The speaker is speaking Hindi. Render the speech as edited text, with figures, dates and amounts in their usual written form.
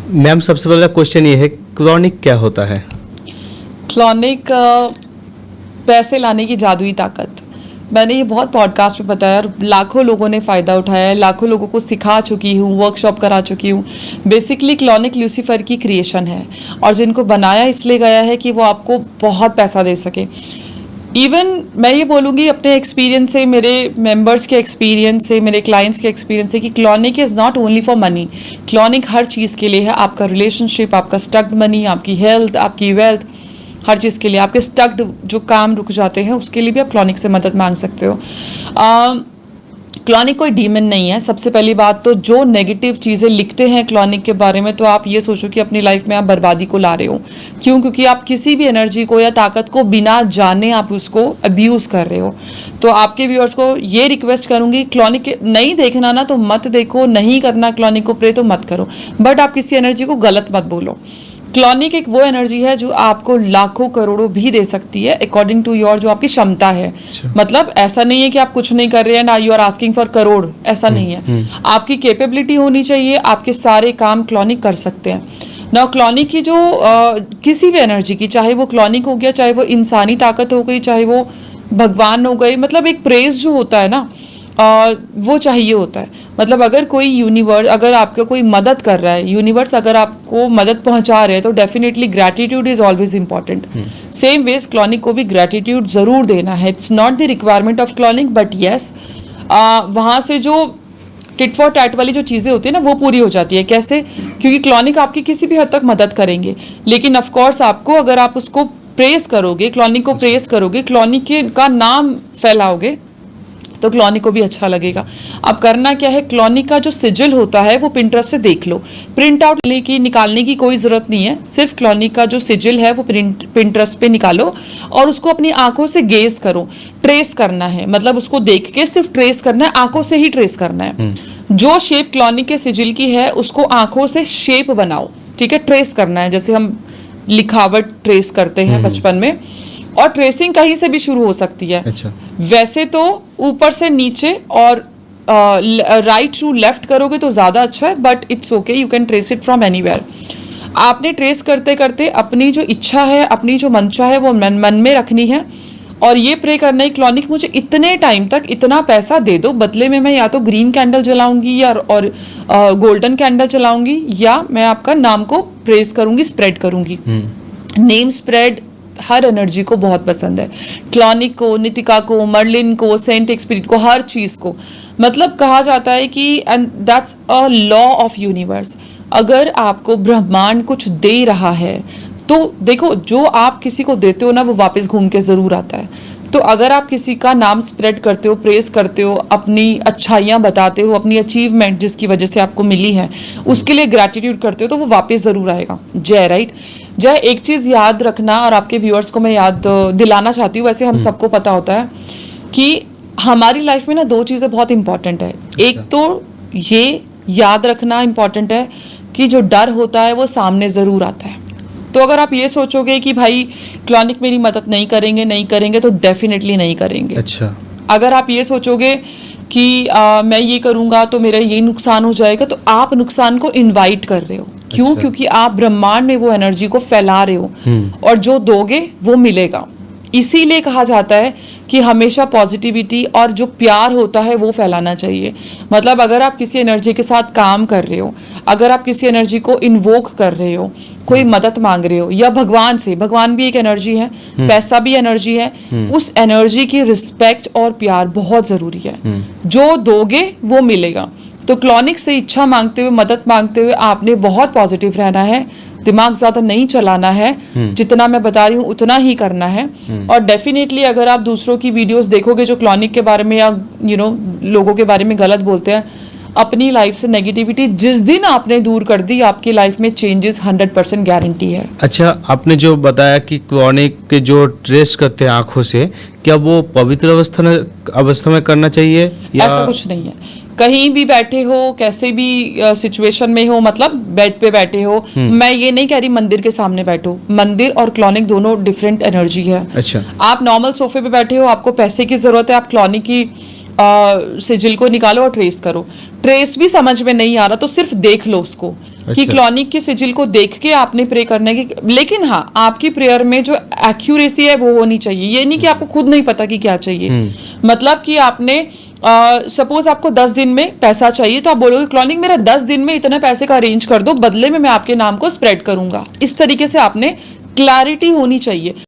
मैम, सबसे पहला क्वेश्चन ये है, क्लॉनिक क्या होता है? क्लॉनिक पैसे लाने की जादुई ताकत। मैंने ये बहुत पॉडकास्ट में बताया और लाखों लोगों ने फ़ायदा उठाया है, लाखों लोगों को सिखा चुकी हूँ, वर्कशॉप करा चुकी हूँ। बेसिकली क्लॉनिक लूसीफर की क्रिएशन है और जिनको बनाया इसलिए गया है कि वो आपको बहुत पैसा दे सके। इवन मैं ये बोलूँगी अपने एक्सपीरियंस से, मेरे मेंबर्स के एक्सपीरियंस से, मेरे क्लाइंट्स के एक्सपीरियंस से कि clinic is not only for money. Clinic हर चीज़ के लिए है, आपका रिलेशनशिप, आपका स्टक्ड मनी, आपकी हेल्थ, आपकी वेल्थ, हर चीज़ के लिए। आपके स्टक्ड जो काम रुक जाते हैं उसके लिए भी आप क्लॉनिक से मदद मांग सकते हो। क्लॉनिक कोई डीमन नहीं है। सबसे पहली बात तो जो नेगेटिव चीज़ें लिखते हैं क्लॉनिक के बारे में, तो आप ये सोचो कि अपनी लाइफ में आप बर्बादी को ला रहे हो। क्यों? क्योंकि आप किसी भी एनर्जी को या ताकत को बिना जाने आप उसको अब्यूज़ कर रहे हो। तो आपके व्यूअर्स को ये रिक्वेस्ट करूँगी, क्लॉनिक नहीं देखना ना तो मत देखो, नहीं करना क्लॉनिक को प्रे तो मत करो, बट आप किसी एनर्जी को गलत मत बोलो। क्लॉनिक एक वो एनर्जी है जो आपको लाखों करोड़ों भी दे सकती है अकॉर्डिंग टू योर जो आपकी क्षमता है। मतलब ऐसा नहीं है कि आप कुछ नहीं कर रहे हैं ना, you are asking for crore, ऐसा नहीं है। आपकी कैपेबिलिटी होनी चाहिए, आपके सारे काम क्लॉनिक कर सकते हैं ना। क्लॉनिक की जो किसी भी एनर्जी की, चाहे वो क्लॉनिक हो गया, चाहे वो इंसानी ताकत हो गई, चाहे वो भगवान हो गई, मतलब एक प्रेज जो होता है ना, वो चाहिए होता है। मतलब अगर कोई यूनिवर्स, अगर आपका कोई मदद कर रहा है, यूनिवर्स अगर आपको मदद पहुंचा रहे हैं, तो definitely gratitude is always important. Same ways clinic को भी ग्रैटिट्यूड ज़रूर देना है। It's not the requirement of clinic, but yes वहाँ से जो टिट फॉर टैट वाली जो चीज़ें होती है ना, वो पूरी हो जाती है। कैसे? क्योंकि क्लॉनिक आपकी किसी भी हद तक मदद करेंगे, लेकिन ऑफकोर्स आपको, अगर आप उसको प्रेस करोगे, क्लॉनिक को प्रेस करोगे, क्लॉनिक का नाम फैलाओगे, तो क्लॉनिक को भी अच्छा लगेगा। अब करना क्या है, क्लॉनिक का जो सिजिल होता है वो पिंटरेस्ट से देख लो। प्रिंट आउट निकालने की कोई ज़रूरत नहीं है। सिर्फ क्लॉनिक का जो सिजिल है वो पिंटरेस्ट पे निकालो और उसको अपनी आंखों से गेज करो। ट्रेस करना है, मतलब उसको देख के सिर्फ ट्रेस करना है, आंखों से ही ट्रेस करना है। जो शेप क्लॉनिक के सिजिल की है उसको आंखों से शेप बनाओ, ठीक है? ट्रेस करना है, जैसे हम लिखावट ट्रेस करते हैं बचपन में। और ट्रेसिंग कहीं से भी शुरू हो सकती है। अच्छा। वैसे तो ऊपर से नीचे और राइट टू लेफ्ट करोगे तो ज़्यादा अच्छा है, but it's okay, you can trace it from anywhere. आपने ट्रेस करते करते अपनी जो इच्छा है, अपनी जो मंशा है, वो मन में रखनी है और ये प्रे करना है, क्लॉनिक मुझे इतने टाइम तक इतना पैसा दे दो, बदले में मैं या तो ग्रीन कैंडल जलाऊंगी या और गोल्डन कैंडल जलाऊंगी, या मैं आपका नाम को प्रेस करूंगी, स्प्रेड करूंगी। नेम स्प्रेड हर एनर्जी को बहुत पसंद है। क्लॉनिक को, नितिका को, मर्लिन को, सेंट एक्सपीरिट को, हर चीज़ को। मतलब कहा जाता है कि and that's a law of universe. अगर आपको ब्रह्मांड कुछ दे रहा है तो देखो, जो आप किसी को देते हो ना, वो वापस घूम के ज़रूर आता है। तो अगर आप किसी का नाम स्प्रेड करते हो, प्रेस करते हो, अपनी अच्छाइयाँ बताते हो, अपनी अचीवमेंट जिसकी वजह से आपको मिली है उसके लिए ग्रैटिट्यूड करते हो, तो वो वापस ज़रूर आएगा। जय, राइट? जय, एक चीज़ याद रखना, और आपके व्यूअर्स को मैं याद दिलाना चाहती हूँ, वैसे हम सबको पता होता है कि हमारी लाइफ में ना दो चीज़ें बहुत इंपॉर्टेंट है। एक तो ये याद रखना इंपॉर्टेंट है कि जो डर होता है वो सामने ज़रूर आता है। तो अगर आप ये सोचोगे कि भाई क्लॉनिक मेरी मदद नहीं करेंगे, तो डेफिनेटली नहीं करेंगे। अच्छा। अगर आप ये सोचोगे कि मैं ये करूँगा तो मेरा ये नुकसान हो जाएगा, तो आप नुकसान को इनवाइट कर रहे हो। क्यों? अच्छा। क्योंकि आप ब्रह्मांड में वो एनर्जी को फैला रहे हो और जो दोगे वो मिलेगा। इसीलिए कहा जाता है कि हमेशा पॉजिटिविटी और जो प्यार होता है वो फैलाना चाहिए। मतलब अगर आप किसी एनर्जी के साथ काम कर रहे हो, अगर आप किसी एनर्जी को इन्वोक कर रहे हो, कोई मदद मांग रहे हो, या भगवान से, भगवान भी एक एनर्जी है, पैसा भी एनर्जी है, उस एनर्जी की रिस्पेक्ट और प्यार बहुत ज़रूरी है। जो दोगे वो मिलेगा। तो क्लॉनिक से इच्छा मांगते हुए, मदद मांगते हुए आपने बहुत पॉजिटिव रहना है, दिमाग ज़्यादा नहीं चलाना है, जितना मैं बता रही हूँ उतना ही करना है। और डेफिनेटली अगर आप दूसरों की वीडियोस देखोगे जो क्लॉनिक के बारे में या लोगों के बारे में गलत बोलते हैं, अपनी लाइफ से नेगेटिविटी जिस दिन आपने दूर कर दी, आपकी लाइफ में चेंजेस 100% गारंटी है। अच्छा, आपने जो बताया कि क्लॉनिक के जो ट्रेस करते हैं आंखों से, क्या वो पवित्र अवस्था में करना चाहिए या? ऐसा कुछ नहीं है। कहीं भी बैठे हो, कैसे भी सिचुएशन में हो, मतलब बेड पे बैठे हो, मैं ये नहीं कह रही मंदिर के सामने बैठो। मंदिर और क्लॉनिक दोनों डिफरेंट एनर्जी है। अच्छा। आप नॉर्मल सोफे पे बैठे हो, आपको पैसे की जरूरत है, आप क्लॉनिक की सिजिल को निकालो और ट्रेस करो। ट्रेस भी समझ में नहीं आ रहा तो सिर्फ देख लो उसको कि अच्छा। क्लॉनिक के सिजिल को देख के आपने प्रे करना है कि, लेकिन हाँ आपकी प्रेयर में जो एक्यूरेसी है वो होनी चाहिए। ये नहीं कि आपको खुद नहीं पता कि क्या चाहिए। मतलब कि आपने सपोज आपको 10 दिन में पैसा चाहिए तो आप बोलोगे क्लॉनिक मेरा 10 दिन में इतने पैसे का अरेंज कर दो, बदले में मैं आपके नाम को स्प्रेड करूंगा। इस तरीके से आपने क्लैरिटी होनी चाहिए।